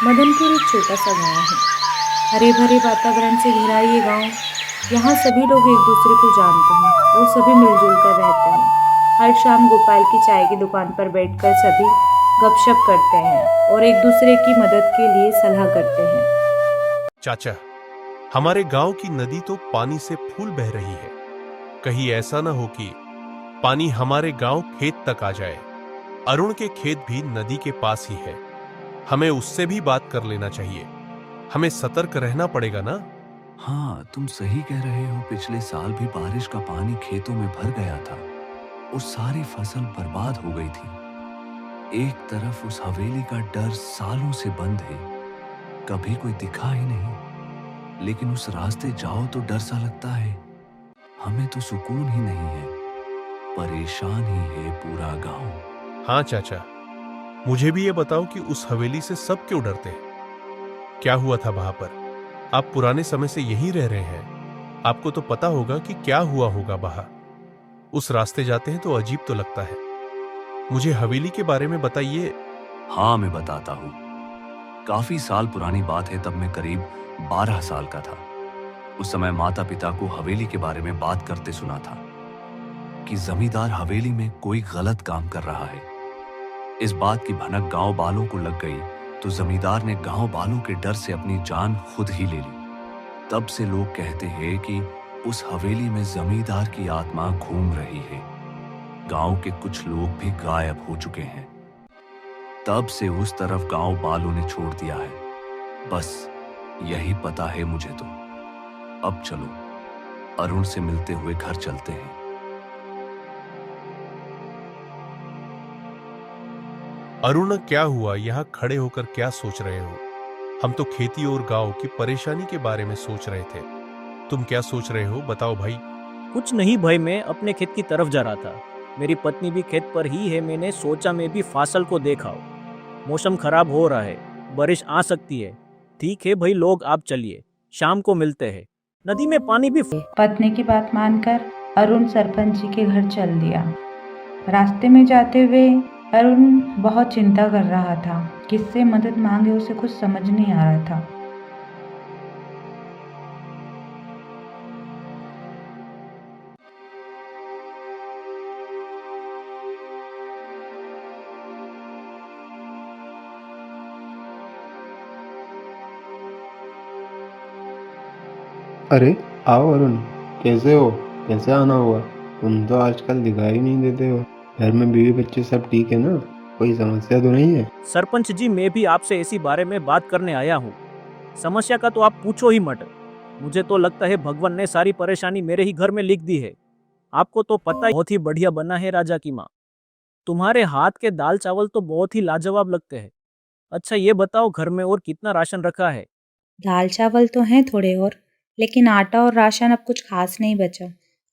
मदनपुर एक छोटा सा गांव है। हरे भरे वातावरण से घिरा ये गांव। यहाँ सभी लोग एक दूसरे को जानते हैं और सभी मिलजुल कर रहते हैं। हर शाम गोपाल की चाय की दुकान पर बैठकर सभी गपशप करते हैं और एक दूसरे की मदद के लिए सलाह करते हैं। चाचा, हमारे गांव की नदी तो पानी से फूल बह रही है। कहीं ऐसा ना हो कि पानी हमारे गांव खेत तक आ जाए। अरुण के खेत भी नदी के पास ही है। हमें उससे भी बात कर लेना चाहिए। हमें सतर्क रहना पड़ेगा ना। हाँ, तुम सही कह रहे हो। पिछले साल भी बारिश का पानी खेतों में भर गया था और सारी फसल बर्बाद हो गई थी। एक तरफ उस हवेली का डर सालों से बंद है, कभी कोई दिखा ही नहीं। लेकिन उस रास्ते जाओ तो डर सा लगता है। हमें तो सुकून ही नहीं है, परेशान ही है पूरा गांव। हाँ चाचा, मुझे भी ये बताओ कि उस हवेली से सब क्यों डरते हैं? क्या हुआ था वहां पर? आप पुराने समय से यहीं रह रहे हैं, आपको तो पता होगा कि क्या हुआ होगा वहां। उस रास्ते जाते हैं तो अजीब तो लगता है। मुझे हवेली के बारे में बताइए। हाँ, मैं बताता हूँ। काफी साल पुरानी बात है। तब मैं करीब 12 साल का था। उस समय माता पिता को हवेली के बारे में बात करते सुना था कि जमींदार हवेली में कोई गलत काम कर रहा है। इस बात की भनक गांव वालों को लग गई तो जमींदार ने गांव वालों के डर से अपनी जान खुद ही ले ली। तब से लोग कहते हैं कि उस हवेली में जमींदार की आत्मा घूम रही है। गांव के कुछ लोग भी गायब हो चुके हैं। तब से उस तरफ गांव वालों ने छोड़ दिया है। बस यही पता है मुझे तो। अब चलो, अरुण से मिलते हुए घर चलते हैं। अरुण, क्या हुआ? यहाँ खड़े होकर क्या सोच रहे हो? हम तो खेती और गांव की परेशानी के बारे में सोच रहे थे। तुम क्या सोच रहे हो, बताओ भाई। कुछ नहीं भाई, मैं अपने खेत की तरफ जा रहा था। मेरी पत्नी भी खेत पर ही है। मैंने सोचा मैं भी फसल को देखा। मौसम खराब हो रहा है, बारिश आ सकती है। ठीक है भाई लोग, आप चलिए, शाम को मिलते हैं। नदी में पानी भी पत्नी की बात मानकर अरुण सरपंच जी के घर चल दिया। रास्ते में जाते हुए अरुण बहुत चिंता कर रहा था। किससे मदद मांगे उसे कुछ समझ नहीं आ रहा था। अरे, आओ अरुण। कैसे हो? कैसे आना हुआ? तुम तो आजकल दिखाई नहीं देते हो। घर में बीवी बच्चे सब ठीक है ना? कोई समस्या तो नहीं है? सरपंच जी, मैं भी आपसे इसी बारे में बात करने आया हूँ। समस्या का तो आप पूछो ही मत। मुझे तो लगता है भगवान ने सारी परेशानी मेरे ही घर में लिख दी है। आपको तो पता ही, बहुत ही बढ़िया बना है राजा की माँ। तुम्हारे हाथ के दाल चावल तो बहुत ही लाजवाब लगते हैं। अच्छा ये बताओ, घर में और कितना राशन रखा है? दाल चावल तो हैं थोड़े और, लेकिन आटा और राशन अब कुछ खास नहीं बचा।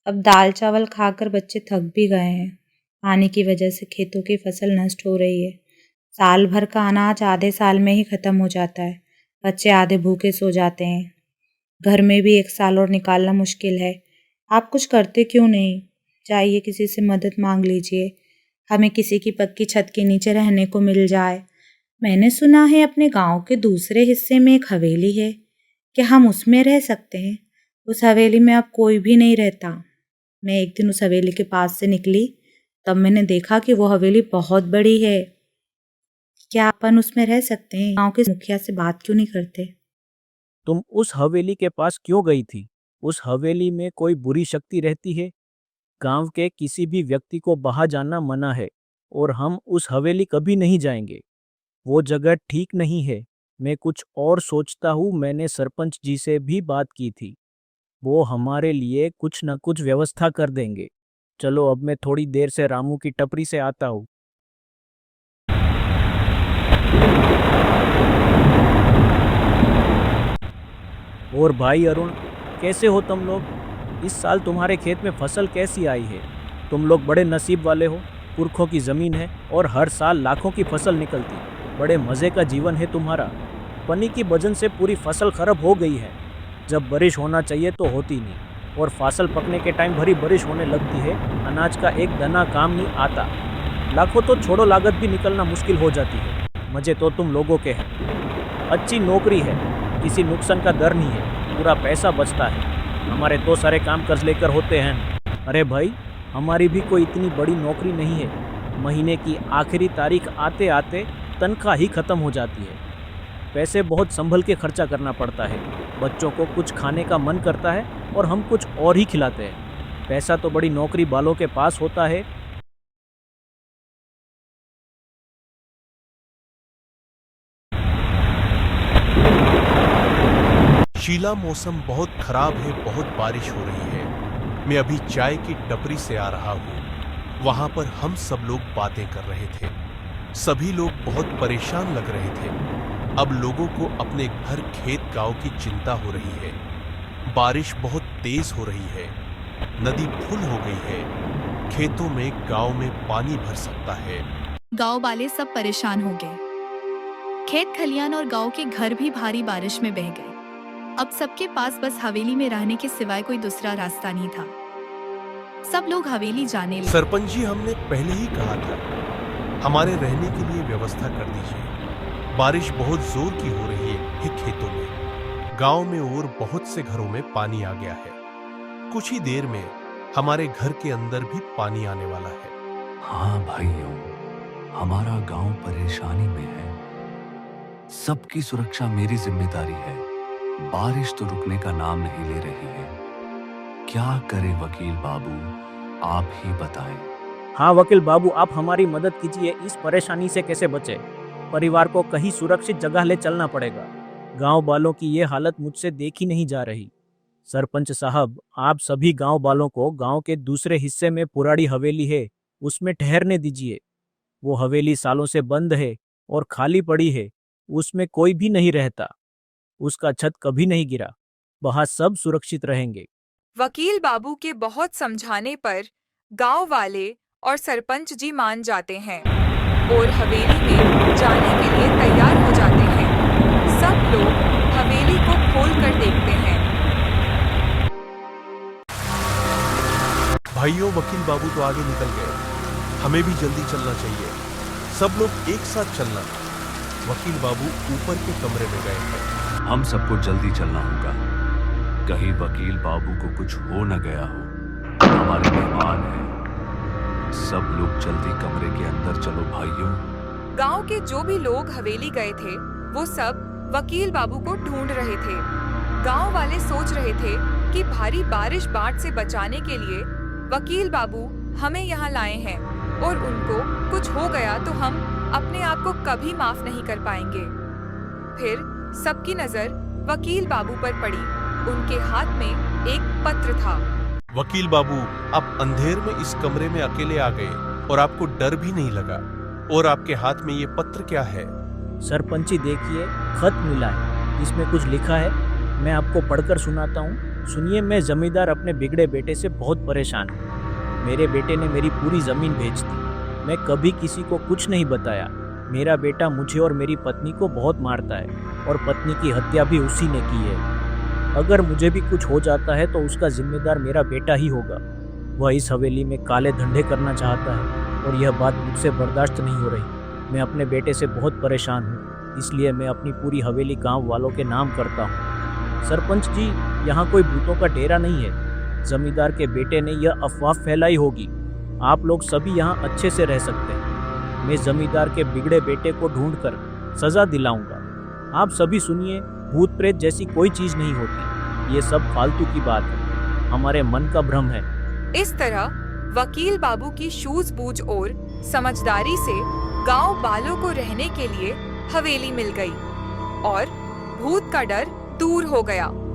अब दाल चावल खाकर बच्चे थक भी गए हैं। पानी की वजह से खेतों की फसल नष्ट हो रही है। साल भर का अनाज आधे साल में ही खत्म हो जाता है। बच्चे आधे भूखे सो जाते हैं। घर में भी एक साल और निकालना मुश्किल है। आप कुछ करते क्यों नहीं? जाइए किसी से मदद मांग लीजिए। हमें किसी की पक्की छत के नीचे रहने को मिल जाए। मैंने सुना है अपने गांव के दूसरे हिस्से में एक हवेली है। क्या हम उसमें रह सकते हैं? उस हवेली में अब कोई भी नहीं रहता। मैं एक दिन उस हवेली के पास से निकली, तब मैंने देखा कि वो हवेली बहुत बड़ी है। क्या अपन उसमें रह सकते हैं? गांव के मुखिया से बात क्यों नहीं करते? तुम उस हवेली के पास क्यों गई थी? उस हवेली में कोई बुरी शक्ति रहती है? गांव के किसी भी व्यक्ति को बाहर जाना मना है और हम उस हवेली कभी नहीं जाएंगे। वो जगह ठीक नहीं है। मैं कुछ और सोचता हूँ। मैंने सरपंच जी से भी बात की थी। वो हमारे लिए कुछ न कुछ व्यवस्था कर देंगे। चलो अब मैं थोड़ी देर से रामू की टपरी से आता हूँ। और भाई अरुण, कैसे हो तुम लोग? इस साल तुम्हारे खेत में फसल कैसी आई है? तुम लोग बड़े नसीब वाले हो। पुरखों की ज़मीन है और हर साल लाखों की फसल निकलती। बड़े मज़े का जीवन है तुम्हारा। पनी की वजह से पूरी फसल खराब हो गई है। जब बारिश होना चाहिए तो होती नहीं, और फसल पकने के टाइम भरी बारिश होने लगती है। अनाज का एक दाना काम नहीं आता। लाखों तो छोड़ो, लागत भी निकलना मुश्किल हो जाती है। मज़े तो तुम लोगों के हैं। अच्छी नौकरी है, किसी नुकसान का डर नहीं है, पूरा पैसा बचता है। हमारे तो सारे काम कर्ज लेकर होते हैं। अरे भाई, हमारी भी कोई इतनी बड़ी नौकरी नहीं है। महीने की आखिरी तारीख आते आते तनख्वाह ही खत्म हो जाती है। पैसे बहुत संभल के खर्चा करना पड़ता है। बच्चों को कुछ खाने का मन करता है और हम कुछ और ही खिलाते हैं। पैसा तो बड़ी नौकरी वालों के पास होता है। शीला, मौसम बहुत खराब है, बहुत बारिश हो रही है। मैं अभी चाय की टपरी से आ रहा हूँ। वहां पर हम सब लोग बातें कर रहे थे। सभी लोग बहुत परेशान लग रहे थे। अब लोगों को अपने घर, खेत, गांव की चिंता हो रही है। बारिश बहुत तेज हो रही है। नदी फुल हो गई है। खेतों में, गांव में पानी भर सकता है। गांव वाले सब परेशान हो गए। खेत खलियान और गांव के घर भी भारी बारिश में बह गए। अब सबके पास बस हवेली में रहने के सिवाय कोई दूसरा रास्ता नहीं था। सब लोग हवेली जाने लगे। सरपंच जी, हमने पहले ही कहा था, हमारे रहने के लिए व्यवस्था कर दीजिए। बारिश बहुत जोर की हो रही है खेतों में, गांव में और बहुत से घरों में पानी आ गया है। कुछ ही देर में हमारे घर के अंदर भी पानी आने वाला है। हाँ भाइयों, हमारा गांव परेशानी में है। सबकी सुरक्षा मेरी जिम्मेदारी है। बारिश तो रुकने का नाम नहीं ले रही है। क्या करे वकील बाबू, आप ही बताएं। हाँ वकील बाबू, आप हमारी मदद कीजिए। इस परेशानी से कैसे बचे? परिवार को कहीं सुरक्षित जगह ले चलना पड़ेगा। गांव वालों की ये हालत मुझसे देखी नहीं जा रही। सरपंच साहब, आप सभी गांव वालों को गांव के दूसरे हिस्से में पुरानी हवेली है, उसमें ठहरने दीजिए। वो हवेली सालों से बंद है और खाली पड़ी है। उसमें कोई भी नहीं रहता। उसका छत कभी नहीं गिरा। वहां सब सुरक्षित रहेंगे। वकील बाबू के बहुत समझाने पर गांव वाले और सरपंच जी मान जाते हैं और हवेली में जाने के लिए तैयार हो जाते हैं। सब लोग हवेली को खोलकर देखते हैं। भाइयों, वकील बाबू तो आगे निकल गए। हमें भी जल्दी चलना चाहिए। सब लोग एक साथ चलना। वकील बाबू ऊपर के कमरे में गए हैं। हम सबको जल्दी चलना होगा, कहीं वकील बाबू को कुछ हो न गया हो। हमारे मेहमान हैं। सब लोग जल्दी कमरे के अंदर चलो भाइयों। गांव के जो भी लोग हवेली गए थे वो सब वकील बाबू को ढूंढ रहे थे। गांव वाले सोच रहे थे कि भारी बारिश बाढ़ से बचाने के लिए वकील बाबू हमें यहाँ लाए हैं और उनको कुछ हो गया तो हम अपने आप को कभी माफ नहीं कर पाएंगे। फिर सबकी नजर वकील बाबू पर पड़ी। उनके हाथ में एक पत्र था। वकील बाबू, आप अंधेर में इस कमरे में अकेले आ गए और आपको डर भी नहीं लगा। और आपके हाथ में ये पत्र क्या है? सरपंची देखिए, खत मिला है। इसमें कुछ लिखा है, मैं आपको पढ़कर सुनाता हूँ। सुनिए, मैं जमींदार अपने बिगड़े बेटे से बहुत परेशान हूँ। मेरे बेटे ने मेरी पूरी जमीन बेच दी। मैं कभी किसी को कुछ नहीं बताया। मेरा बेटा मुझे और मेरी पत्नी को बहुत मारता है और पत्नी की हत्या भी उसी ने की है। अगर मुझे भी कुछ हो जाता है तो उसका जिम्मेदार मेरा बेटा ही होगा। वह इस हवेली में काले धंधे करना चाहता है और यह बात मुझसे बर्दाश्त नहीं हो रही। मैं अपने बेटे से बहुत परेशान हूँ, इसलिए मैं अपनी पूरी हवेली गांव वालों के नाम करता हूँ। सरपंच जी, यहाँ कोई भूतों का डेरा नहीं है। जमींदार के बेटे ने यह अफवाह फैलाई होगी। आप लोग सभी यहाँ अच्छे से रह सकते हैं। मैं जमींदार के बिगड़े बेटे को ढूंढकर सजा दिलाऊंगा। आप सभी सुनिए, भूत प्रेत जैसी कोई चीज नहीं होती। ये सब फालतू की बात है, हमारे मन का भ्रम है। इस तरह वकील बाबू की सूझबूझ और समझदारी से गांव वालों को रहने के लिए हवेली मिल गई और भूत का डर दूर हो गया।